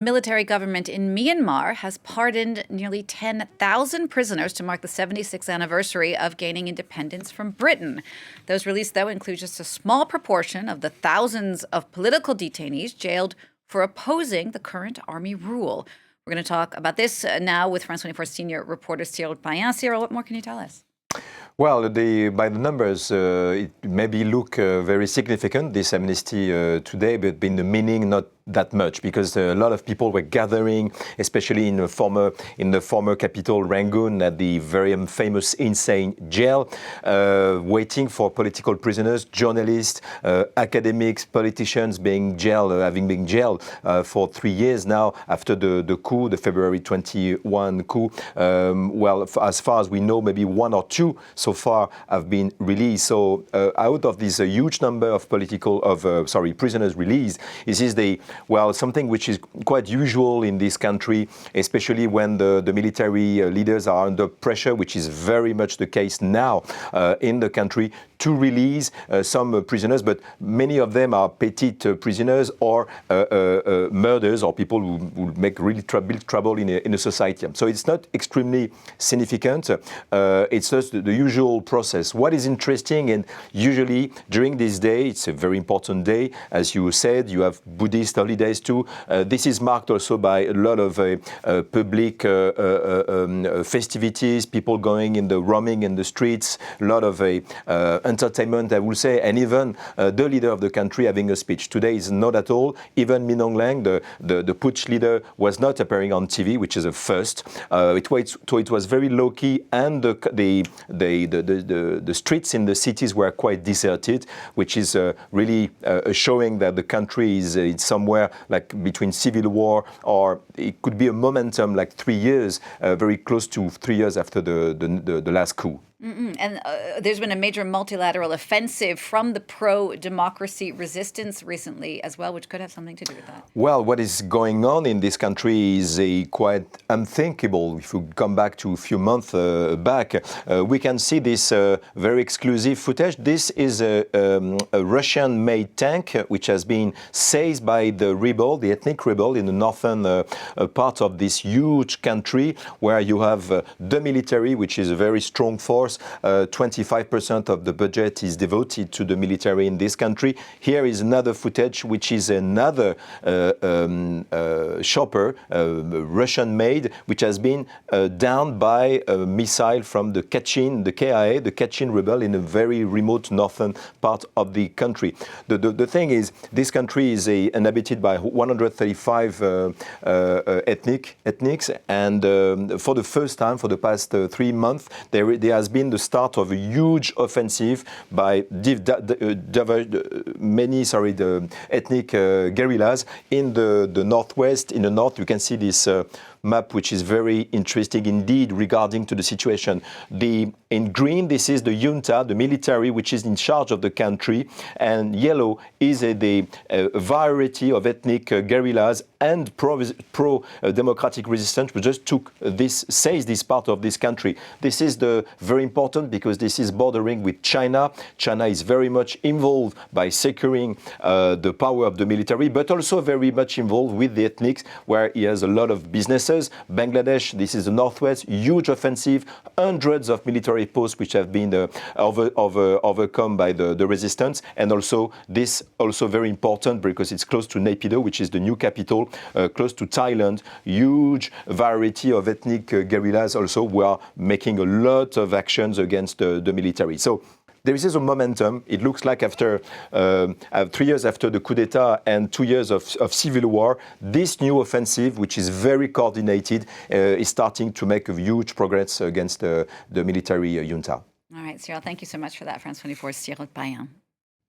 Military government in Myanmar has pardoned nearly 10,000 prisoners to mark the 76th anniversary of gaining independence from Britain. Those released, though, include just a small proportion of the thousands of political detainees jailed for opposing the current army rule. We're going to talk about this now with France 24 senior reporter Cyril Payen. Cyril, what more can you tell us? Well, by the numbers, it maybe look very significant, this amnesty today, but in the meaning not that much, because a lot of people were gathering, especially in the former capital, Rangoon, at the very famous insane jail, waiting for political prisoners, journalists, academics, politicians being jailed, having been jailed for 3 years now after the coup, the February 21 coup. Well, as far as we know, maybe 1 or 2 so far have been released. So out of this huge number of prisoners released, this is something which is quite usual in this country, especially when the military leaders are under pressure, which is very much the case now in the country, to release some prisoners, but many of them are petty prisoners or murders or people who make really big trouble in a society. So it's not extremely significant. It's just the usual process. What is interesting, and usually during this day, it's a very important day, as you said, you have Buddhist holidays too. This is marked also by a lot of public festivities, people going roaming in the streets, a lot of entertainment, I will say, and even the leader of the country having a speech. Today is not at all. Even Min Aung Hlaing, the putsch leader, was not appearing on TV, which is a first. It was very low-key, and the streets in the cities were quite deserted, which is really showing that the country is somewhere like between civil war, or it could be a momentum like 3 years, very close to 3 years after the last coup. And there's been a major multilateral offensive from the pro-democracy resistance recently as well, which could have something to do with that. Well, what is going on in this country is quite unthinkable. If we come back to a few months back, we can see this very exclusive footage. This is a Russian-made tank which has been seized by the ethnic rebel in the northern part of this huge country, where you have the military, which is a very strong force. 25% of the budget is devoted to the military in this country. Here is another footage, which is another chopper, Russian-made, which has been downed by a missile from the Kachin, the KIA, the Kachin rebel in a very remote northern part of the country. The thing is, this country is inhabited by 135 ethnics, and for the first time, for the past 3 months, there has been the start of a huge offensive by the ethnic guerrillas in the northwest. In the north, you can see this map, which is very interesting indeed regarding to the situation. In green, this is the junta, the military, which is in charge of the country, and yellow is the variety of ethnic guerrillas and pro-democratic resistance, which just seized this part of this country. This is very important because this is bordering with China. China is very much involved by securing the power of the military, but also very much involved with the ethnics, where he has a lot of businesses. Bangladesh, this is the northwest, huge offensive, hundreds of military posts which have been overcome by the resistance, and also this also very important because it's close to Naypyidaw, which is the new capital, close to Thailand. Huge variety of ethnic guerrillas also who are making a lot of actions against the military. So there is a momentum. It looks like after 3 years after the coup d'etat and 2 years of civil war, this new offensive, which is very coordinated, is starting to make a huge progress against the military junta. All right, Cyril, thank you so much for that. France 24's Cyril Payen.